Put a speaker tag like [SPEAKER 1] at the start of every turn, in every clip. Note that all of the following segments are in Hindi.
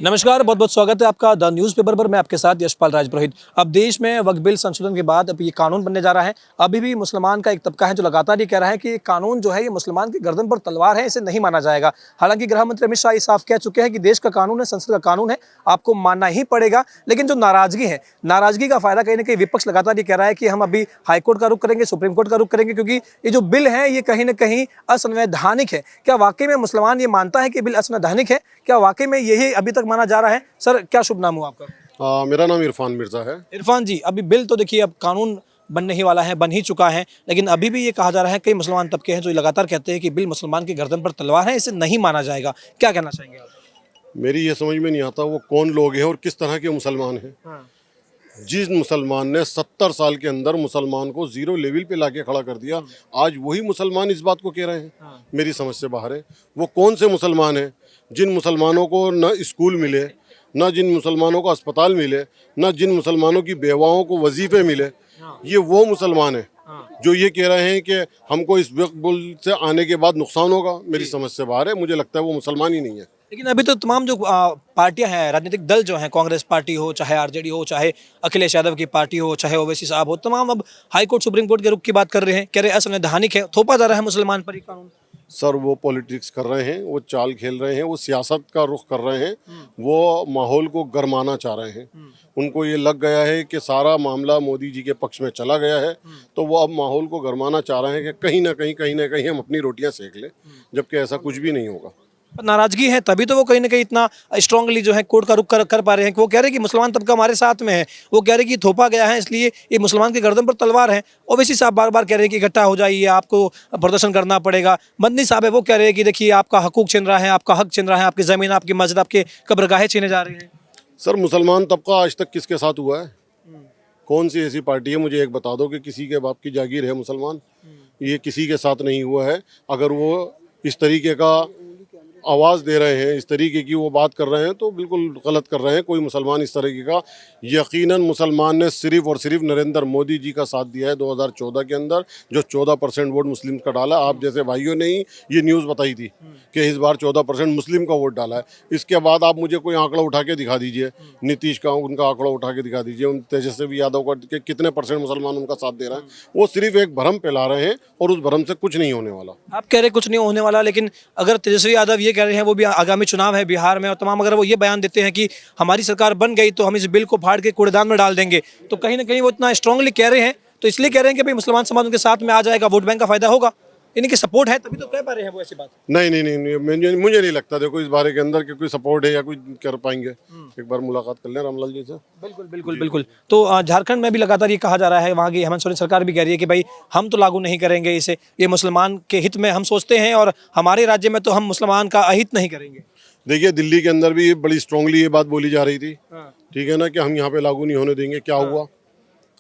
[SPEAKER 1] नमस्कार, बहुत बहुत स्वागत है आपका द न्यूज़पेपर पर। मैं आपके साथ यशपाल राजपुरोहित। अब देश में वक्फ बिल संशोधन के बाद अब ये कानून बनने जा रहा है। अभी भी मुसलमान का एक तबका है जो लगातार ये कह रहा है कि ये कानून जो है ये मुसलमान की गर्दन पर तलवार है, इसे नहीं माना जाएगा। हालांकि गृह मंत्री अमित शाह ये साफ कह चुके हैं कि देश का कानून है, संसद का कानून है, आपको मानना ही पड़ेगा। लेकिन जो नाराजगी है, नाराजगी का फायदा कहीं ना कहीं विपक्ष लगातार ये कह रहा है कि हम अभी हाईकोर्ट का रुख करेंगे, सुप्रीम कोर्ट का रुख करेंगे, क्योंकि ये जो बिल है ये कहीं ना कहीं असंवैधानिक है। क्या वाकई में मुसलमान ये मानता है कि बिल असंवैधानिक है? क्या वाकई में यही अभी तक माना जा रहा है? सर, क्या शुभ नाम हुआ आपका?
[SPEAKER 2] मेरा नाम इरफान मिर्ज़ा है।
[SPEAKER 1] इरफान जी, अभी बिल तो देखिए अब कानून बनने ही वाला है, बन ही चुका है, लेकिन अभी भी ये कहा जा रहा है कई मुसलमान तबके हैं जो लगातार कहते हैं कि बिल मुसलमान की गर्दन पर तलवार है, इसे नहीं माना जाएगा। क्या कहना चाहेंगे आप?
[SPEAKER 2] मेरी ये समझ में नहीं आता वो कौन लोग हैं और किस तरह के मुसलमान हैं। जिस मुसलमान ने 70 साल के अंदर मुसलमान को जीरो लेवल पे लाके खड़ा कर दिया, आज वही मुसलमान इस बात को कह रहे हैं। मेरी समझ से बाहर है। वो कौन से मुसलमान हैं जिन मुसलमानों को न स्कूल मिले, न जिन मुसलमानों को अस्पताल मिले, न जिन मुसलमानों की बेवाओं को वजीफे मिले। ये वो मुसलमान हैं जो ये कह रहे हैं कि हमको इस वक्त बिल से आने के बाद नुकसान होगा। मेरी समझ से बाहर है। मुझे लगता है वो मुसलमान ही नहीं है।
[SPEAKER 1] लेकिन अभी तो तमाम जो पार्टियां हैं, राजनीतिक दल जो हैं, कांग्रेस पार्टी हो, चाहे आरजेडी हो, चाहे अखिलेश यादव की पार्टी हो, चाहे ओवैसी साहब हो, तमाम अब हाईकोर्ट सुप्रीम कोर्ट के रुख की बात कर रहे हैं, कह रहे असंवैधानिक है, थोपा जा रहा है मुसलमान पर ये कानून।
[SPEAKER 2] सर, वो पॉलिटिक्स कर रहे हैं, वो चाल खेल रहे हैं, वो सियासत का रुख कर रहे हैं, वो माहौल को गरमाना चाह रहे हैं। उनको ये लग गया है कि सारा मामला मोदी जी के पक्ष में चला गया है, तो वो अब माहौल को गरमाना चाह रहे हैं कि कहीं ना कहीं हम अपनी रोटियां सेक लें, जबकि ऐसा कुछ भी नहीं होगा।
[SPEAKER 1] पर नाराजगी है, तभी तो वो कहीं ना कहीं इतना स्ट्रांगली जो है कोर्ट का रुख कर पा रहे हैं कि वो कह रहे हैं कि मुसलमान तबका हमारे साथ में है। वो कह रहे हैं कि थोपा गया है, इसलिए ये मुसलमान की गर्दन पर तलवार है। ओवैसी साहब बार बार कह रहे हैं कि इकट्ठा हो जाइए, आपको प्रदर्शन करना पड़ेगा। मदनी साहब है, वो कह रहे हैं कि देखिए आपका हकूक छीन रहा है, आपका हक छीन रहा है, आपकी ज़मीन, आपकी मस्जिद, आपके कब्रगाहें छीने जा रहे हैं।
[SPEAKER 2] सर, मुसलमान तबका आज तक किसके साथ हुआ है? कौन सी ऐसी पार्टी है, मुझे एक बता दो कि किसी के बाप की जागीर है मुसलमान? ये किसी के साथ नहीं हुआ है। अगर वो इस तरीके का आवाज़ दे रहे हैं, इस तरीके की वो बात कर रहे हैं, तो बिल्कुल गलत कर रहे हैं। कोई मुसलमान इस तरीके का, यकीनन मुसलमान ने सिर्फ और सिर्फ नरेंद्र मोदी जी का साथ दिया है 2014 के अंदर, जो 14% वोट मुस्लिम का डाला। आप जैसे भाइयों ने ही ये न्यूज़ बताई थी कि इस बार 14% मुस्लिम का वोट डाला है। इसके बाद आप मुझे कोई आंकड़ा उठा के दिखा दीजिए, नीतीश का उनका आंकड़ा उठा के दिखा दीजिए, उन तेजस्वी यादव का कितने % मुसलमान उनका साथ दे रहे हैं। वो सिर्फ एक भ्रम फैला रहे हैं और उस भ्रम से कुछ नहीं होने वाला।
[SPEAKER 1] आप कह रहे कुछ नहीं होने वाला, लेकिन अगर तेजस्वी यादव ये कह रहे हैं, वो भी आगामी चुनाव है बिहार में, और तमाम अगर वो ये बयान देते हैं कि हमारी सरकार बन गई तो हम इस बिल को फाड़ के कूड़ेदान में डाल देंगे, तो कहीं ना कहीं वो इतना स्ट्रांगली कह रहे हैं, तो इसलिए कह रहे हैं कि भाई मुसलमान समाज उनके साथ में आ जाएगा, वोट बैंक का फायदा होगा, इनकी सपोर्ट है, तभी तो कह पा रहे हैं वो ऐसी बात।
[SPEAKER 2] नहीं, मुझे नहीं लगता। देखो, इस बारे के अंदर कि कोई सपोर्ट है या कोई कर पाएंगे। एक बार मुलाकात कर लें रामलाल जी से।
[SPEAKER 1] बिल्कुल। तो झारखंड में भी लगातार ये कहा जा रहा है, वहाँ की हेमंत सोरेन सरकार भी कह रही है कि भाई हम तो लागू नहीं करेंगे इसे, ये मुसलमान के हित में हम सोचते हैं, और हमारे राज्य में तो हम मुसलमान का अहित नहीं करेंगे।
[SPEAKER 2] देखिए, दिल्ली के अंदर भी बड़ी स्ट्रांगली ये बात बोली जा रही थी, ठीक है ना, कि हम यहाँ पे लागू नहीं होने देंगे। क्या हुआ?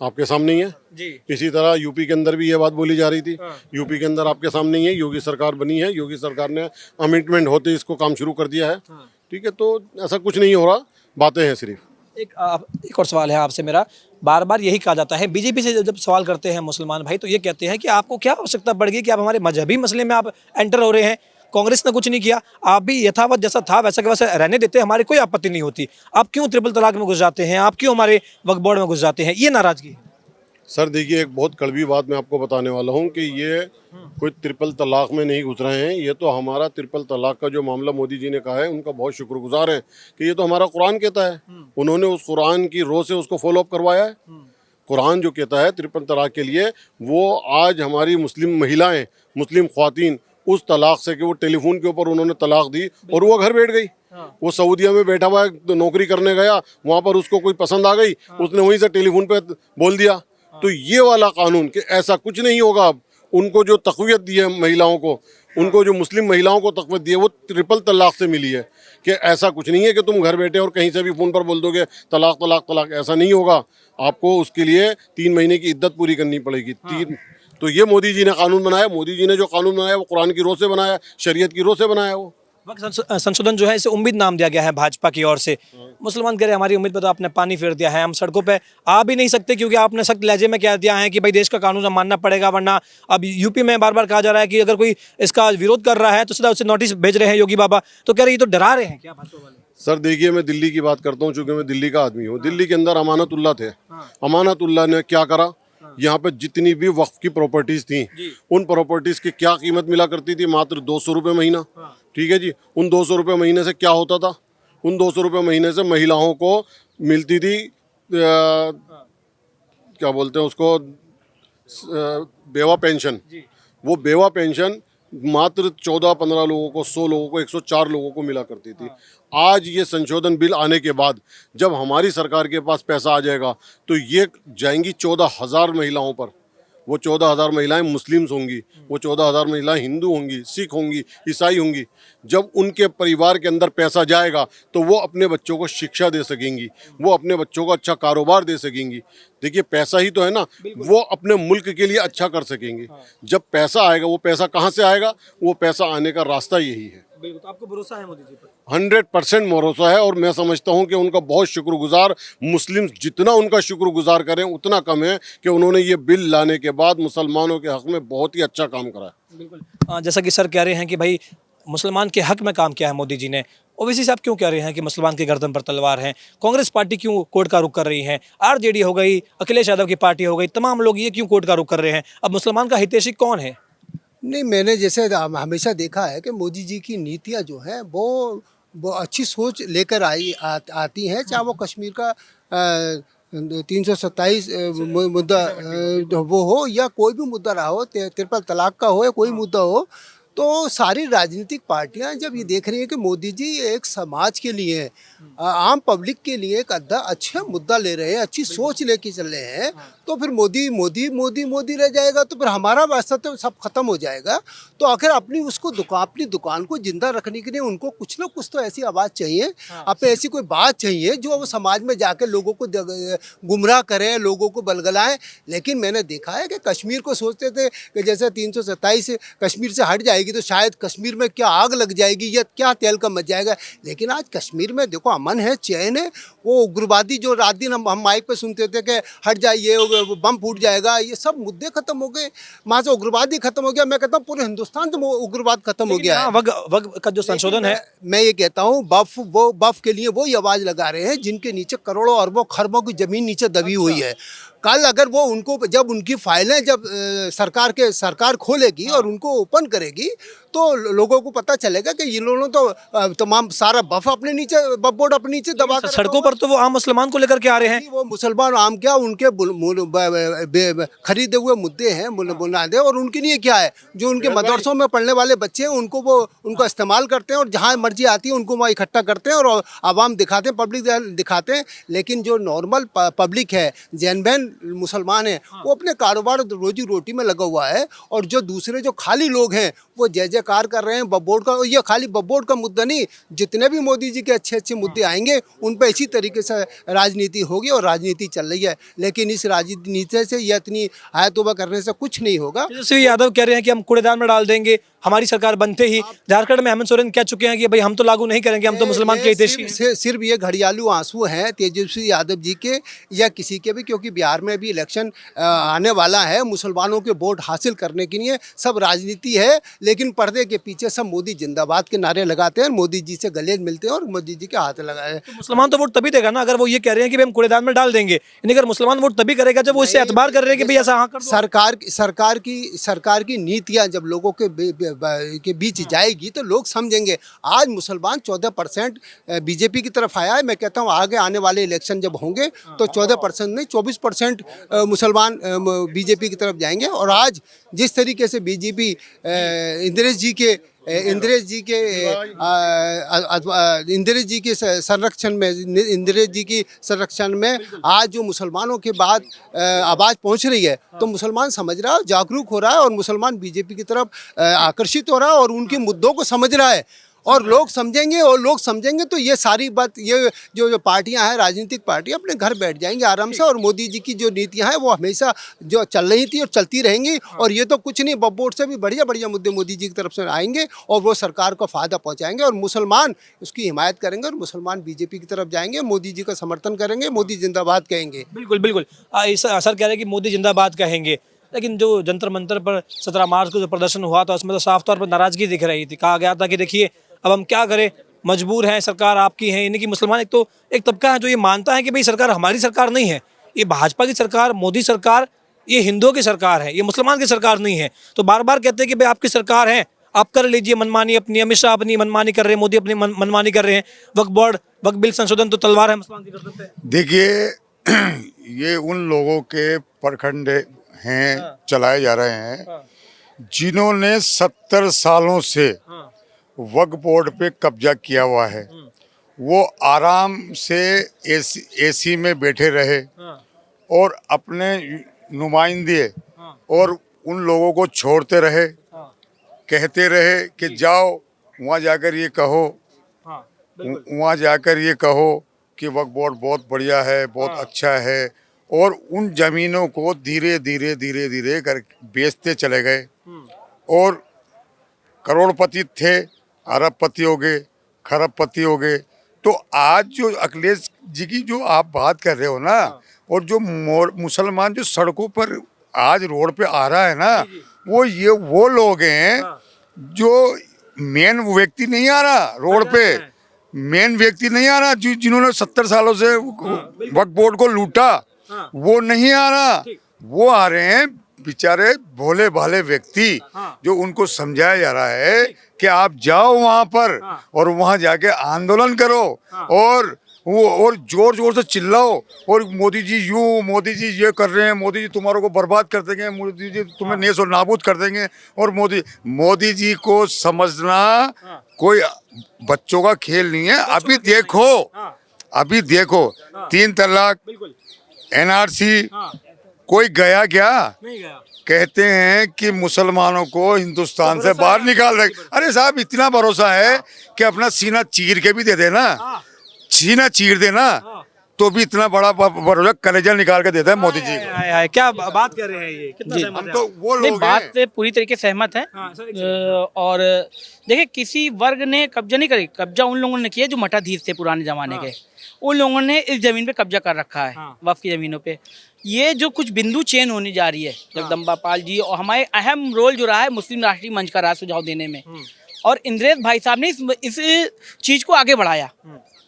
[SPEAKER 2] आपके सामने ही है
[SPEAKER 1] जी।
[SPEAKER 2] इसी तरह यूपी के अंदर भी ये बात बोली जा रही थी। यूपी के अंदर आपके सामने ही है, योगी सरकार बनी है, योगी सरकार ने अमेंडमेंट होते इसको काम शुरू कर दिया है। ठीक है, तो ऐसा कुछ नहीं हो रहा, बातें हैं सिर्फ।
[SPEAKER 1] एक और सवाल है आपसे मेरा। बार बार यही कहा जाता है, बीजेपी से जब सवाल करते हैं मुसलमान भाई, तो ये कहते हैं कि आपको क्या आवश्यकता पड़ गई कि आप हमारे मजहबी मसले में आप एंटर हो रहे हैं? कांग्रेस ने कुछ नहीं किया, आप भी यथावत जैसा था वैसा के वैसा रहने देते, हमारी कोई आपत्ति नहीं होती। आप क्यों ट्रिपल तलाक में घुस जाते हैं? आप क्यों हमारे वक्फ बोर्ड में घुस जाते हैं? ये नाराजगी है।
[SPEAKER 2] सर देखिए, एक बहुत कड़वी बात मैं आपको बताने वाला हूँ कि ये कोई ट्रिपल तलाक में नहीं घुस रहे हैं। ये तो हमारा ट्रिपल तलाक का जो मामला मोदी जी ने कहा है, उनका बहुत शुक्रगुजार है कि ये तो हमारा कुरान कहता है। उन्होंने उस कुरान की रो से उसको फॉलो अप करवाया है। कुरान जो कहता है ट्रिपल तलाक के लिए, वो आज हमारी मुस्लिम महिलाएं, मुस्लिम ख्वातीन उस तलाक से कि वो टेलीफोन के ऊपर उन्होंने तलाक दी और वो घर बैठ गई। वो सऊदीया में बैठा हुआ है, नौकरी करने गया, वहाँ पर उसको कोई पसंद आ गई, उसने वहीं से टेलीफोन पे बोल दिया। तो ये वाला कानून कि ऐसा कुछ नहीं होगा। अब उनको जो तक़वियत दी है महिलाओं को, उनको जो मुस्लिम महिलाओं को तक़वियत दी है, वो ट्रिपल तलाक से मिली है। कि ऐसा कुछ नहीं है कि तुम घर बैठे और कहीं से भी फ़ोन पर बोल दोगे तलाक तलाक तलाक, ऐसा नहीं होगा। आपको उसके लिए 3 महीने की इद्दत पूरी करनी पड़ेगी। तो ये मोदी जी ने कानून बनाया। मोदी जी ने जो कानून बनाया वो कुरान की रो से बनाया, शरीयत की रो से बनाया। वो
[SPEAKER 1] वक्त संशोधन जो है इसे उम्मीद नाम दिया गया है भाजपा की ओर से। मुसलमान कह रहे हैं हमारी उम्मीद पर तो आपने पानी फेर दिया है, हम सड़कों पे आ भी नहीं सकते, क्योंकि आपने सख्त लहजे में कह दिया है कि भाई देश का कानून मानना पड़ेगा, वरना अब यूपी में बार बार कहा जा रहा है कि अगर कोई इसका विरोध कर रहा है तो सीधा उसे नोटिस भेज रहे हैं योगी बाबा। तो कह रहे ये तो डरा रहे हैं क्या भाजपा वाले?
[SPEAKER 2] सर देखिए, मैं दिल्ली की बात करता हूँ, चूंकि मैं दिल्ली का आदमी हूँ। दिल्ली के अंदर अमानतुल्लाह थे। अमानतुल्लाह ने क्या करा, यहाँ पे जितनी भी वक्फ की प्रॉपर्टीज थी, उन प्रॉपर्टीज की क्या कीमत मिला करती थी, मात्र 200 रुपये महीना। ठीक है जी। उन 200 रुपये महीने से क्या होता था, उन 200 रुपये महीने से महिलाओं को मिलती थी क्या बोलते हैं उसको, बेवा पेंशन। वो बेवा पेंशन मात्र 14-15 लोगों को, 100 लोगों को, 104 लोगों को मिला करती थी। आज ये संशोधन बिल आने के बाद जब हमारी सरकार के पास पैसा आ जाएगा तो ये जाएंगी 14,000 महिलाओं पर। वो 14,000 महिलाएं मुस्लिम्स होंगी, वो 14,000 महिलाएं हिंदू होंगी, सिख होंगी, ईसाई होंगी। जब उनके परिवार के अंदर पैसा जाएगा तो वो अपने बच्चों को शिक्षा दे सकेंगी, वो अपने बच्चों को अच्छा कारोबार दे सकेंगी। देखिए, पैसा ही तो है ना, वो अपने मुल्क के लिए अच्छा कर सकेंगे। जब पैसा आएगा, वो पैसा कहाँ से आएगा, वो पैसा आने का रास्ता यही है।
[SPEAKER 1] बिल्कुल। तो आपको भरोसा है मोदी जी पर?
[SPEAKER 2] 100% भरोसा है। और मैं समझता हूं कि उनका बहुत शुक्रगुजार, मुस्लिम जितना उनका शुक्रगुजार करें उतना कम है कि उन्होंने ये बिल लाने के बाद मुसलमानों के हक में बहुत ही अच्छा काम करा है।
[SPEAKER 1] बिल्कुल। जैसा कि सर कह रहे हैं कि भाई मुसलमान के हक में काम किया है मोदी जी ने, ओवैसी साहब क्यों कह रहे हैं कि मुसलमान के गर्दन पर तलवार है? कांग्रेस पार्टी क्यों कोर्ट का रुख कर रही है? आरजेडी हो गई, अखिलेश यादव की पार्टी हो गई, तमाम लोग ये क्यों कोर्ट का रुख कर रहे हैं? अब मुसलमान का हितैषी कौन है?
[SPEAKER 3] नहीं, मैंने जैसे हमेशा देखा है कि मोदी जी की नीतियाँ जो हैं वो अच्छी सोच लेकर आती हैं, चाहे वो कश्मीर का 327 मुद्दा वो हो या कोई भी मुद्दा रहा हो, ट्रिपल तलाक का हो या कोई मुद्दा हो। तो सारी राजनीतिक पार्टियां जब ये देख रही हैं कि मोदी जी एक समाज के लिए, आम पब्लिक के लिए एक अच्छा मुद्दा ले रहे हैं, अच्छी सोच लेके चल रहे हैं, तो फिर मोदी मोदी मोदी मोदी रह जाएगा तो फिर हमारा वास्ता तो सब खत्म हो जाएगा। तो आखिर अपनी दुकान को जिंदा रखने के लिए उनको कुछ ना कुछ तो ऐसी आवाज़ चाहिए, अपने ऐसी कोई बात चाहिए जो वो समाज में जाकर लोगों को गुमराह करें, लोगों को बलगलाएं। लेकिन मैंने देखा है कि कश्मीर को सोचते थे कि जैसे 327 कश्मीर से हट जाएगी तो शायद कश्मीर में क्या आग लग जाएगी या क्या तेल का मच जाएगा। लेकिन आज कश्मीर में देखो अमन है, चैन है। वो उग्रवादी जो रात दिन हम माइक पे सुनते थे कि हट जाइए, बम फूट जाएगा, ये सब मुद्दे खत्म हो गए। वहाँ से उग्रवादी खत्म हो गया। मैं कहता हूँ पूरे हिंदुस्तान से उग्रवाद खत्म हो गया है।
[SPEAKER 1] वक्त का जो संशोधन है,
[SPEAKER 3] मैं ये कहता हूँ बफ के लिए वो ही आवाज़ लगा रहे हैं जिनके नीचे करोड़ों अरबों खरबों की जमीन नीचे दबी हुई है। कल अगर वो उनको जब उनकी फाइलें जब सरकार खोलेगी और उनको ओपन करेगी तो लोगों को पता चलेगा कि ये लोगों तो तमाम सारा बफ अपने नीचे, बफ बोर्ड अपने नीचे दबा कर
[SPEAKER 1] सड़कों पर तो वो आम मुसलमान को लेकर के आ रहे हैं।
[SPEAKER 3] वो मुसलमान आम क्या उनके खरीदे हुए मुद्दे हैं, बुनियादें, और उनके लिए क्या है जो उनके मदरसों में पढ़ने वाले बच्चे हैं उनको वो उनका इस्तेमाल करते हैं और जहाँ मर्जी आती है उनको वहाँ इकट्ठा करते हैं और आवाम दिखाते हैं, पब्लिक दिखाते हैं। लेकिन जो नॉर्मल पब्लिक है, जैन बहन मुसलमान है, वो अपने कारोबार रोजी रोटी में लगा हुआ है। और जो दूसरे जो खाली लोग हैं वो जय जयकार कर रहे हैं बब्बोर्ड का। ये खाली बब्बोर्ड का मुद्दा नहीं, जितने भी मोदी जी के अच्छे अच्छे मुद्दे आएंगे उन पर इसी तरीके से राजनीति होगी और राजनीति चल रही है। लेकिन इस राजनीति से या इतनी आय तौबा करने से कुछ नहीं होगा।
[SPEAKER 1] तेजस्वी यादव कह रहे हैं कि हम कूड़ेदान में डाल देंगे हमारी सरकार बनते ही। झारखंड में हेमंत सोरेन कह चुके हैं कि भाई हम तो लागू नहीं करेंगे, हम तो मुसलमान के हितैषी हैं।
[SPEAKER 3] सिर्फ ये घड़ियालू आंसू हैं तेजस्वी यादव जी के या किसी के भी, क्योंकि बिहार में भी इलेक्शन आने वाला है। मुसलमानों के वोट हासिल करने के लिए सब राजनीति है, लेकिन पर्दे के पीछे सब मोदी जिंदाबाद के नारे लगाते हैं, मोदी जी से गले मिलते हैं और मोदी जी के हाथ लगाए।
[SPEAKER 1] तो मुसलमान तो वोट तभी देगा ना अगर वो ये कह रहे हैं कि भाई हम कूड़ेदान में डाल देंगे। यानी अगर मुसलमान वोट तभी करेगा जब वो इससे एतबार कर रहे हैं कि भाई ऐसा हाँ कर दो।
[SPEAKER 3] सरकार की नीतियां जब लोगों के बीच जाएगी तो लोग समझेंगे। आज मुसलमान 14% बीजेपी की तरफ आया है। मैं कहता हूँ आगे आने वाले इलेक्शन जब होंगे तो 14% नहीं 24% मुसलमान बीजेपी की तरफ जाएंगे। और आज जिस तरीके से बीजेपी इंदिरा जी के संरक्षण में आज जो मुसलमानों के बाद आवाज़ पहुंच रही है तो मुसलमान समझ रहा है, जागरूक हो रहा है और मुसलमान बीजेपी की तरफ आकर्षित हो रहा है और उनके मुद्दों को समझ रहा है। और लोग समझेंगे तो ये सारी बात, ये जो पार्टियां हैं, राजनीतिक पार्टियां अपने घर बैठ जाएंगी आराम से। और मोदी जी की जो नीतियां हैं वो हमेशा जो चल रही थी और चलती रहेंगी। और ये तो कुछ नहीं, बब्बोर्ड से भी बढ़िया बढ़िया मुद्दे मोदी जी की तरफ से आएंगे और वो सरकार को फ़ायदा पहुंचाएंगे और मुसलमान उसकी हिमायत करेंगे और मुसलमान बीजेपी की तरफ जाएंगे, मोदी जी का समर्थन करेंगे, मोदी जिंदाबाद कहेंगे।
[SPEAKER 1] बिल्कुल बिल्कुल। सर कह रहे हैं कि मोदी जिंदाबाद कहेंगे, लेकिन जो जंतर मंतर पर 17 मार्च को जो प्रदर्शन हुआ था उसमें तो साफ तौर पर नाराजगी दिख रही थी। कहा गया था कि देखिए अब हम क्या करें, मजबूर हैं, सरकार आपकी है, यानी कि मुसलमान एक तबका है जो ये मानता है कि भाई सरकार हमारी सरकार नहीं है, ये भाजपा की सरकार, मोदी सरकार, ये हिंदुओं की सरकार है, ये मुसलमान की सरकार नहीं है। तो बार बार कहते हैं कि भाई आपकी सरकार है, आप कर लीजिए मनमानी अपनी, अमित शाह अपनी मनमानी कर रहे हैं, मोदी अपनी मनमानी कर रहे हैं, वक्फ बिल संशोधन तो तलवार है मुसलमान की गर्दन पे।
[SPEAKER 4] देखिए, ये उन लोगों के परखंड हैं चलाए जा रहे हैं जिन्होंने 70 सालों से वक्फ बोर्ड पे कब्जा किया हुआ है। वो आराम से एसी में बैठे रहे और अपने नुमाइंदे और उन लोगों को छोड़ते रहे, कहते रहे कि जाओ वहाँ जाकर ये कहो, वहाँ जाकर ये कहो कि वक्फ बोर्ड बहुत बढ़िया है, बहुत अच्छा है, और उन जमीनों को धीरे धीरे कर बेचते चले गए और करोड़पति थे, अरबपति हो गए, खरबपति हो गए। तो आज जो अखिलेश जी की जो आप बात कर रहे हो ना, और जो मुसलमान जो सड़कों पर आज रोड पे आ रहा है ना, वो लोग हैं जो मेन व्यक्ति नहीं आ रहा रोड पे, मेन व्यक्ति नहीं आ रहा जिन्होंने 70 सालों से वक्फ बोर्ड को लूटा, वो नहीं आ रहा। वो आ रहे हैं बेचारे भोले भाले व्यक्ति, जो उनको समझाया जा रहा है कि आप जाओ वहां पर और वहां जाके आंदोलन करो और जोर जोर से चिल्लाओ, और मोदी जी यूं, मोदी जी ये कर रहे हैं, मोदी जी तुम्हारों को बर्बाद कर देंगे, मोदी जी तुम्हें नेस और नाबूद कर देंगे। और मोदी जी को समझना कोई बच्चों का खेल नहीं है। अभी देखो 3 तलाक, NRC, कोई गया क्या?
[SPEAKER 1] नहीं गया।
[SPEAKER 4] कहते हैं कि मुसलमानों को हिंदुस्तान से बाहर निकाल रहे। अरे साहब, इतना भरोसा है कि अपना सीना चीर के भी दे देना, सीना चीर देना, तो भी इतना बड़ा भरोसा कलेजा निकाल के देता है मोदी जी को।
[SPEAKER 1] क्या बात कर रहे हैं ये, कितना
[SPEAKER 5] जी,
[SPEAKER 1] सहमत
[SPEAKER 4] हम
[SPEAKER 1] हैं
[SPEAKER 4] तो
[SPEAKER 1] आप?
[SPEAKER 4] वो
[SPEAKER 5] नहीं,
[SPEAKER 4] लोग
[SPEAKER 5] बात
[SPEAKER 4] हैं।
[SPEAKER 5] से पूरी तरीके से सहमत है।
[SPEAKER 1] हाँ, सर, एक
[SPEAKER 5] और देखिए, किसी वर्ग ने कब्जा नहीं करी, कब्जा उन लोगों ने किया जो मठाधीश थे पुराने जमाने के, उन लोगों ने इस जमीन पे कब्जा कर रखा है, वक्फ की जमीनों पे। ये जो कुछ बिंदु चेंज होने जा रही है, जगदम्बा पाल जी और हमारे अहम रोल जो रहा है मुस्लिम राष्ट्रीय मंच का रहा सुझाव देने में, और इंद्रेश भाई साहब ने इस चीज को आगे बढ़ाया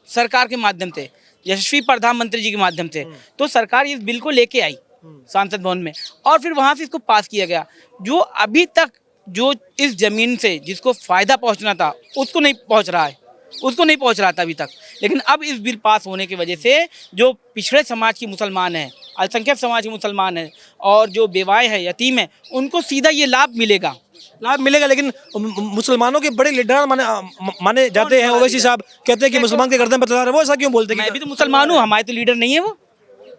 [SPEAKER 5] सरकार के माध्यम से, यशस्वी प्रधानमंत्री जी के माध्यम से। तो सरकार इस बिल को लेके आई सांसद भवन में, और फिर वहां से इसको पास किया गया। जो अभी तक जो इस जमीन से जिसको फायदा पहुंचना था उसको नहीं पहुंच रहा है, उसको नहीं पहुंच रहा था अभी तक। लेकिन अब इस बिल पास होने की वजह से जो पिछड़े समाज के मुसलमान हैं, अल्पसंख्यक समाज के मुसलमान हैं, और जो बेवाए हैं, यतीम हैं, उनको सीधा ये लाभ मिलेगा।
[SPEAKER 1] लेकिन मुसलमानों के बड़े लीडर माने जाते हैं। ओवैसी साहब कहते हैं कि मुसलमान के गर्दन पर तलवार है, वो ऐसा क्यों बोलते हैं?
[SPEAKER 5] मैं भी तो मुसलमान हूँ, हमारे तो लीडर नहीं है वो,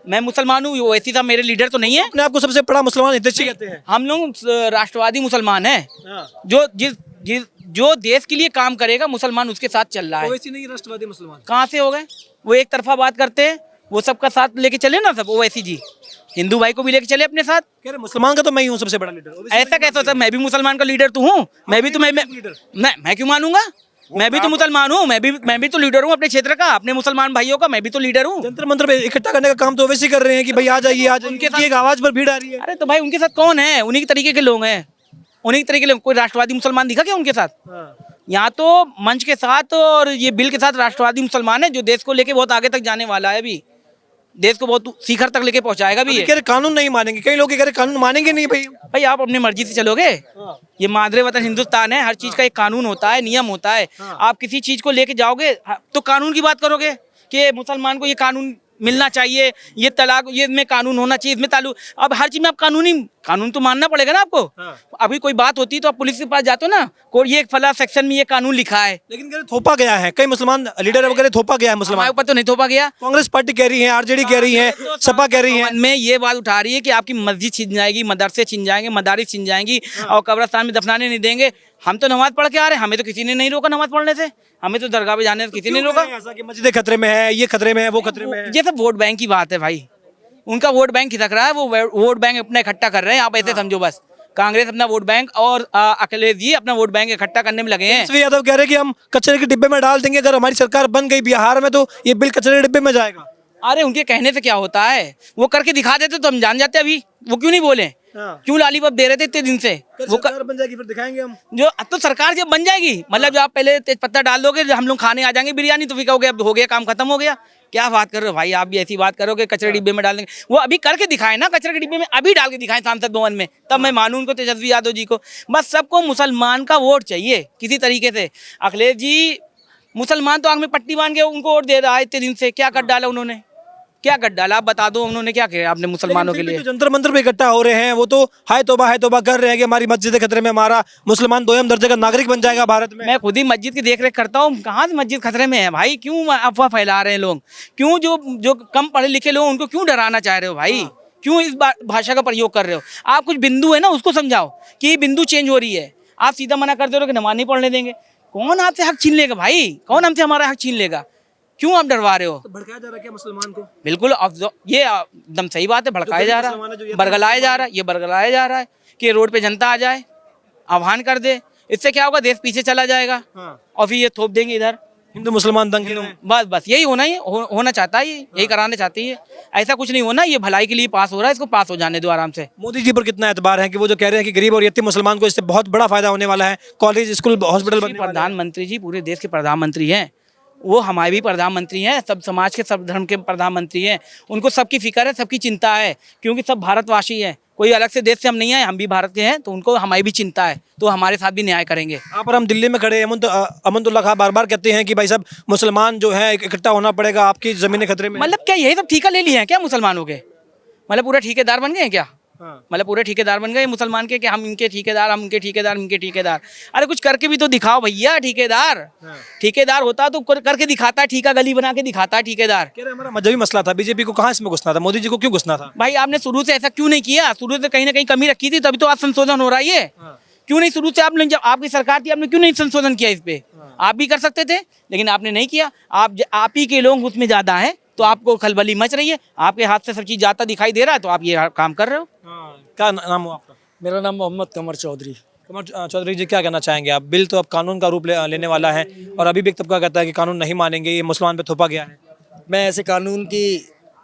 [SPEAKER 5] मैं मुसलमान हूँ, ओवैसी साहब मेरे लीडर तो नहीं है।
[SPEAKER 1] अपने आपको सबसे बड़ा मुसलमान हितैषी कहते हैं।
[SPEAKER 5] हम लोग राष्ट्रवादी मुसलमान हैं, जो देश के लिए काम करेगा मुसलमान उसके साथ चल रहा है।
[SPEAKER 1] ओवैसी नहीं राष्ट्रवादी मुसलमान
[SPEAKER 5] कहाँ से हो गए? वो एक तरफा बात करते हैं, वो सबका साथ लेके चले ना सब। ओवैसी जी हिंदू भाई को भी लेके चले अपने साथ।
[SPEAKER 1] कह रहे मुसलमान का तो मैं ही हूँ सबसे बड़ा लीडर।
[SPEAKER 5] ऐसा कैसे होता है? मैं भी मुसलमान का लीडर तो हूँ, मैं भी तो मैं क्यों मानूंगा? मैं भी तो मुसलमान हूँ, मैं भी तो लीडर हूँ अपने क्षेत्र का, अपने मुसलमान भाइयों का, मैं भी तो लीडर हूँ।
[SPEAKER 1] जंतर मंत्र पे इकट्ठा करने का काम तो ओवैसी कर रहे हैं कि भाई आ जाइए, आ जाइए। उनके एक आवाज पर भीड़ आ रही है।
[SPEAKER 5] अरे तो भाई उनके साथ कौन है? उन्हीं के तरीके के लोग हैं, उन्हीं के तरीके के लोग। कोई राष्ट्रवादी मुसलमान दिखा क्या उनके साथ? यहाँ तो मंच के साथ और ये बिल के साथ राष्ट्रवादी मुसलमान है, जो देश को लेके बहुत आगे तक जाने वाला है, अभी देश को बहुत शिखर तक लेके पहुंचाएगा भी।
[SPEAKER 1] कह रहे कानून नहीं मानेंगे, कई लोग कह रहे कानून मानेंगे नहीं। भाई
[SPEAKER 5] आप अपनी मर्जी से चलोगे? ये मादरे वतन हिंदुस्तान है, हर चीज का एक कानून होता है, नियम होता है। आप किसी चीज को लेके जाओगे तो कानून की बात करोगे कि मुसलमान को ये कानून मिलना चाहिए, ये तलाक, ये में कानून होना चाहिए, इसमें तालु। अब हर चीज में आप कानून तो मानना पड़ेगा ना आपको। अभी कोई बात होती है तो आप पुलिस के पास जाते हो ना, कोई ये फला सेक्शन में ये कानून लिखा है,
[SPEAKER 1] लेकिन कह रहे थोपा गया है, कई मुसलमान लीडर वगैरह थोपा गया है मुसलमान।
[SPEAKER 5] हमारे ऊपर तो नहीं थोपा गया।
[SPEAKER 1] कांग्रेस पार्टी कह रही है, आरजेडी कह रही है, सपा कह रही है।
[SPEAKER 5] में ये बात उठा रही है कि आपकी मस्जिद छिन जाएगी, मदरसे छिन जाएंगे, मदारिस छिन जाएंगी, और कब्रिस्तान में दफनाने नहीं देंगे। हम तो नमाज पढ़ के आ रहे हैं, हमें तो किसी ने नहीं रोका नमाज पढ़ने से, हमें तो दरगाह पे जाने से किसी ने रोका।
[SPEAKER 1] ऐसा कि मस्जिदें खतरे में है, ये खतरे में है, वो खतरे में है।
[SPEAKER 5] ये सब वोट बैंक की बात है भाई, उनका वोट बैंक खिसक रहा है, वो वोट बैंक अपना इकट्ठा कर रहे हैं। आप ऐसे समझो बस, कांग्रेस अपना वोट बैंक और अखिलेश जी अपना वोट बैंक इकट्ठा करने में लगे हैं।
[SPEAKER 1] तेजस्वी यादव कह रहे हैं कि हम कचरे के डिब्बे में डाल देंगे, अगर हमारी सरकार बन गई बिहार में तो ये बिल कचरे के डिब्बे में जाएगा।
[SPEAKER 5] अरे उनके कहने से क्या होता है, वो करके दिखा देते तो हम जान जाते। अभी वो क्यों नहीं बोले
[SPEAKER 1] हाँ।
[SPEAKER 5] क्यों लॉलीपॉप दे रहे थे इतने दिन से? वो
[SPEAKER 1] सरकार बन जाएगी फिर दिखाएंगे हम।
[SPEAKER 5] जो अब तो सरकार जब बन जाएगी, मतलब जब आप पहले तेज पत्ता डाल दोगे, हम लोग खाने आ जाएंगे बिरयानी, तो फिर कहोगे अब हो गया काम, खत्म हो गया। क्या बात कर रहे हो भाई, आप भी ऐसी बात करोगे कचरे डिब्बे में डाल देंगे? वो अभी करके दिखाए ना, कचरे के डिब्बे में अभी डाल के दिखाए सांसद भवन में, तब मैं मानूं उनको, तेजस्वी यादव जी को। बस सबको मुसलमान का वोट चाहिए किसी तरीके से। अखिलेश जी मुसलमान तो आंख में पट्टी बांध के उनको वोट दे रहा है इतने दिन से। क्या कर डाला उन्होंने, क्या कर डाला? आप बता दो, उन्होंने क्या किया आपने मुसलमानों के
[SPEAKER 1] लेकिन फिर
[SPEAKER 5] लिए?
[SPEAKER 1] भी जो जंतर मंतर पे इकट्ठा हो रहे हैं वो तो हाय तौबा कर रहे हैं कि हमारी मस्जिद खतरे में, हमारा मुसलमान दोयम दर्जे का नागरिक बन जाएगा भारत में।
[SPEAKER 5] मैं खुद ही मस्जिद की देख रेख करता हूँ, कहाँ से मस्जिद खतरे में है भाई? क्यों अफवाह फैला रहे हैं लोग? क्यों जो कम पढ़े लिखे लोग उनको क्यों डराना चाह रहे हो भाई? क्यों इस भाषा का प्रयोग कर रहे हो? आप कुछ बिंदु है ना उसको समझाओ कि बिंदु चेंज हो रही है। आप सीधा मना कर दे रहे हो कि नमाज नहीं पढ़ने देंगे। कौन आपसे हक छीन लेगा भाई? कौन हमसे हमारा हक छीन लेगा? क्यों आप डरवा रहे हो?
[SPEAKER 1] तो भड़काया जा रहा है क्या मुसलमान को?
[SPEAKER 5] बिल्कुल, अब ये एकदम सही बात है, भड़काया जा रहा है, बरगलाया जा रहा है, ये बरगलाया जा रहा है कि रोड पे जनता आ जाए, आह्वान कर दे। इससे क्या होगा, देश पीछे चला जाएगा और फिर ये थोप देंगे इधर
[SPEAKER 1] हिंदू मुसलमान दंगे हैं।
[SPEAKER 5] बस यही होना ही होना चाहता है, यही कराना चाहती है। ऐसा कुछ नहीं होना, ये भलाई के लिए पास हो रहा है, इसको पास हो जाने दो आराम से।
[SPEAKER 1] मोदी जी पर कितना एतबार है कि वो जो कह रहे हैं कि गरीब और यतीम मुसलमान को इससे बहुत बड़ा फायदा होने वाला है, कॉलेज स्कूल हॉस्पिटल बनने वाले हैं।
[SPEAKER 5] प्रधानमंत्री जी पूरे देश के प्रधानमंत्री हैं, वो हमारे भी प्रधानमंत्री हैं, सब समाज के सब धर्म के प्रधानमंत्री हैं। उनको सबकी फिक्र है, सबकी चिंता है, क्योंकि सब भारतवासी हैं, कोई अलग से देश से हम नहीं आए, हम भी भारत के हैं, तो उनको हमारी भी चिंता है, तो हमारे साथ भी न्याय करेंगे।
[SPEAKER 1] यहाँ पर हम दिल्ली में खड़े अमनतुल्ला खान बार बार कहते हैं कि भाई साहब मुसलमान जो है इकट्ठा होना पड़ेगा, आपकी जमीनें खतरे में।
[SPEAKER 5] मतलब क्या यही सब ठेका ले लिए हैं क्या मुसलमानों के? मतलब पूरा ठेकेदार बन गए हैं क्या? मतलब पूरे ठेकेदार बन गए मुसलमान के कि हम इनके ठेकेदार, हम इनके ठेकेदार, इनके ठेकेदार। अरे कुछ करके भी तो दिखाओ भैया। ठेकेदार होता तो करके दिखाता, ठेका गली बना के दिखाता है ठेकेदार।
[SPEAKER 1] कह रहे हमारा मजहबी मसला था, बीजेपी को कहाँ इसमें घुसना था, मोदी जी को क्यों घुसना था?
[SPEAKER 5] भाई आपने शुरू से ऐसा क्यों नहीं किया? शुरू से कहीं ना कहीं कमी रखी थी, तभी तो आज संशोधन हो रहा है ये। क्यों नहीं शुरू से आपने, जब आपकी सरकार थी, आपने क्यों नहीं संशोधन किया इस पे? आप भी कर सकते थे, लेकिन आपने नहीं किया। आप ही के लोग उसमें ज्यादा हैं, तो आपको खलबली मच रही है, आपके हाथ से सब चीज जाता दिखाई दे रहा है, तो आप ये काम कर रहे हो।
[SPEAKER 1] क्या नाम हो आपका?
[SPEAKER 6] मेरा नाम मोहम्मद कमर चौधरी।
[SPEAKER 1] कमर चौधरी जी, क्या कहना चाहेंगे आप? बिल तो अब कानून का रूप लेने वाला है और अभी भी एक तबका कहता है कि कानून नहीं मानेंगे, ये मुसलमान पे थोपा गया है।
[SPEAKER 6] मैं ऐसे कानून की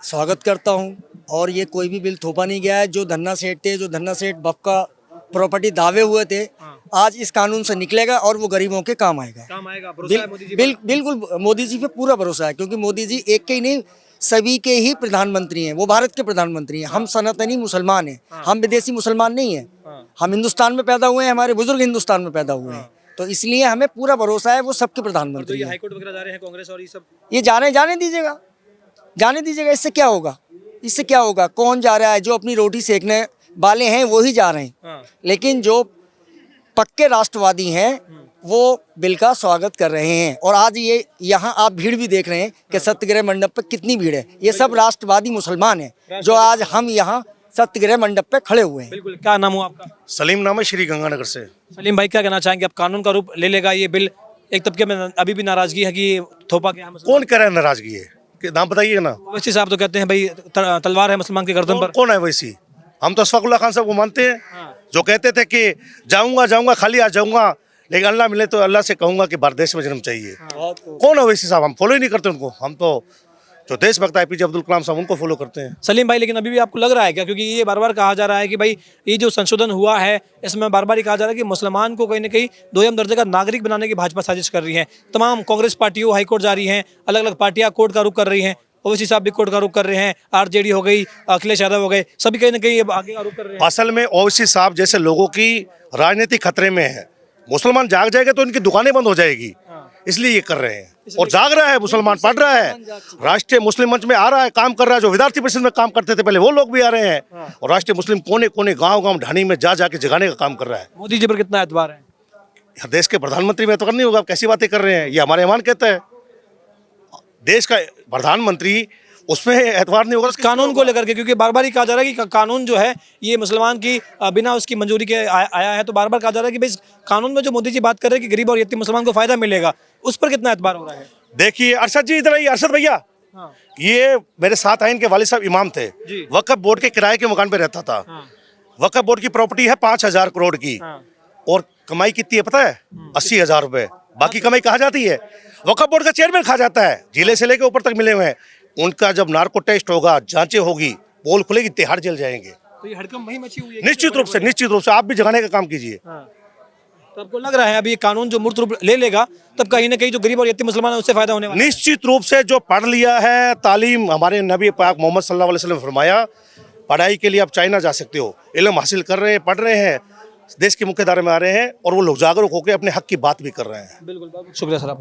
[SPEAKER 6] स्वागत करता हूं, और ये कोई भी बिल थोपा नहीं गया है। जो धन्ना सेठ थे, जो धन्ना सेठ बफ्का प्रॉपर्टी दावे हुए थे, आज इस कानून से निकलेगा और वो गरीबों के काम आएगा।
[SPEAKER 1] काम आएगा, भरोसा है मोदी जी पर?
[SPEAKER 6] बिल्कुल मोदी जी पे पूरा भरोसा है, क्योंकि मोदी जी एक के ही नहीं, सभी के ही प्रधानमंत्री हैं। वो भारत के प्रधानमंत्री हैं। हम सनातनी मुसलमान हैं, हम विदेशी मुसलमान नहीं हैं। हम हिंदुस्तान में पैदा हुए हैं, हमारे बुजुर्ग हिंदुस्तान में पैदा हुए हैं, तो इसलिए हमें पूरा भरोसा है वो सबके प्रधानमंत्री हैं।
[SPEAKER 1] हाईकोर्ट वगैरह जा रहे हैं कांग्रेस और ये सब,
[SPEAKER 6] ये जाने दीजिएगा। इससे क्या होगा? कौन जा रहा है? जो अपनी रोटी सेकने वाले हैं वो ही जा रहे हैं, लेकिन जो पक्के राष्ट्रवादी हैं वो बिल का स्वागत कर रहे हैं। और आज ये यहाँ आप भीड़ भी देख रहे हैं कि सत्यग्रह मंडप पे कितनी भीड़ है। ये सब राष्ट्रवादी मुसलमान हैं, जो आज हम यहाँ सत्यग्रह मंडप पे खड़े हुए हैं।
[SPEAKER 1] बिल्कुल। क्या नाम हो आपका?
[SPEAKER 7] सलीम नाम है, श्री गंगानगर से।
[SPEAKER 1] सलीम भाई, क्या कहना चाहेंगे? अब कानून का रूप ले लेगा ये बिल, एक तबके में अभी भी नाराजगी है कि थोपा गया है मुसलमान।
[SPEAKER 7] कौन कह रहा है नाराजगी है? नाम बताइए ना।
[SPEAKER 1] ओवैसी साहब तो कहते हैं भाई तलवार है मुसलमान के गर्दन पर।
[SPEAKER 7] कौन है वैसी? हम तो अशफाकुल्ला खान साहब को मानते हैं, जो कहते थे कि जाऊंगा खाली आ जाऊंगा, लेकिन अल्लाह मिले तो अल्लाह से कहूंगा कि भारत देश में जन्म चाहिए। कौन है वैसी साहब? हम फॉलो ही नहीं करते उनको। हम तो जो देशभक्त APJ अब्दुल कलाम साहब, उनको फॉलो करते हैं।
[SPEAKER 1] सलीम भाई, लेकिन अभी भी आपको लग रहा है क्या, क्योंकि ये बार बार कहा जा रहा है कि भाई ये जो संशोधन हुआ है इसमें बार बार कहा जा रहा है कि मुसलमान को कहीं ना कहीं दोयम दर्जे का नागरिक बनाने की भाजपा साजिश कर रही है। तमाम कांग्रेस पार्टियों हाईकोर्ट जा रही हैं, अलग अलग पार्टियां कोर्ट का रुख कर रही हैं, ओवैसी साहब भी कोर्ट का रुख कर रहे हैं, RJD हो गई, अखिलेश यादव हो गए, सभी कहीं ना कहीं आगे का रुख कर रहे हैं।
[SPEAKER 7] असल में ओवैसी साहब जैसे लोगों की राजनीति खतरे में है। मुसलमान जाग जाएगा तो इनकी दुकानें बंद हो जाएगी, इसलिए ये कर रहे हैं। और जाग रहा है मुसलमान, पढ़ रहा है, राष्ट्रीय मुस्लिम मंच में आ रहा है, काम कर रहा है। जो विद्यार्थी परिषद में काम करते थे पहले, वो लोग भी आ रहे हैं, और राष्ट्रीय मुस्लिम कोने कोने गांव ढाणी में जाके जगाने का काम कर रहा है।
[SPEAKER 1] मोदी जी पर कितना एतबार है?
[SPEAKER 7] हर देश के प्रधानमंत्री में तो करनी होगा, कैसी बातें कर रहे हैं? ये हमारे ईमान कहता है, देश का प्रधानमंत्री, उसमें एतबार नहीं होगा।
[SPEAKER 1] उस कानून को लेकर के, क्योंकि बार बार ही कहा जा रहा है कि कानून जो है ये मुसलमान की बिना उसकी मंजूरी के आया है, तो बार बार कहा जा रहा है कि भाई इस कानून में जो मोदी जी बात कर रहे हैं कि गरीब और यतीम मुसलमान को फायदा मिलेगा, उस पर कितना एतबार हो रहा है?
[SPEAKER 7] देखिए अरशद जी, इधर आइए। अरशद भैया, ये मेरे साथ आए, इनके वालिद साहब इमाम थे, वक्फ बोर्ड के किराए के मकान पे रहता था। वक्फ बोर्ड की प्रॉपर्टी है 5,000 करोड़ की, और कमाई कितनी है पता है? 80,000 रुपए। बाकी कमाई कहाँ जाती है? वक्फ बोर्ड का चेयरमैन खा जाता है, जिले से लेकर ऊपर तक मिले हुए हैं। उनका जब नार्को टेस्ट होगा, जांचें होगी, पोल खुलेगी, तिहाड़ जेल जाएंगे।
[SPEAKER 1] तो तो ये हड़कंप वहीं मची हुई है।
[SPEAKER 7] निश्चित रूप से आप भी जगाने का काम कीजिए।
[SPEAKER 1] तो आपको लग रहा है अभी ये कानून जो मूर्त रूप ले लेगा तब कहीं ना कहीं जो गरीब और यतीम मुसलमान है उससे फायदा होने वाला है?
[SPEAKER 7] निश्चित रूप से जो पढ़ लिया है, तालीम हमारे नबी पाक मोहम्मद सल्लल्लाहु अलैहि वसल्लम ने फरमाया, पढ़ाई के लिए आप चाइना जा सकते हो, इल्म हासिल कर रहे हैं, पढ़ रहे हैं, देश की मुख्यधारा में आ रहे हैं और वो लोग जागरूक होकर अपने हक की बात भी कर रहे हैं।
[SPEAKER 1] बिल्कुल, शुक्रिया सर आपका।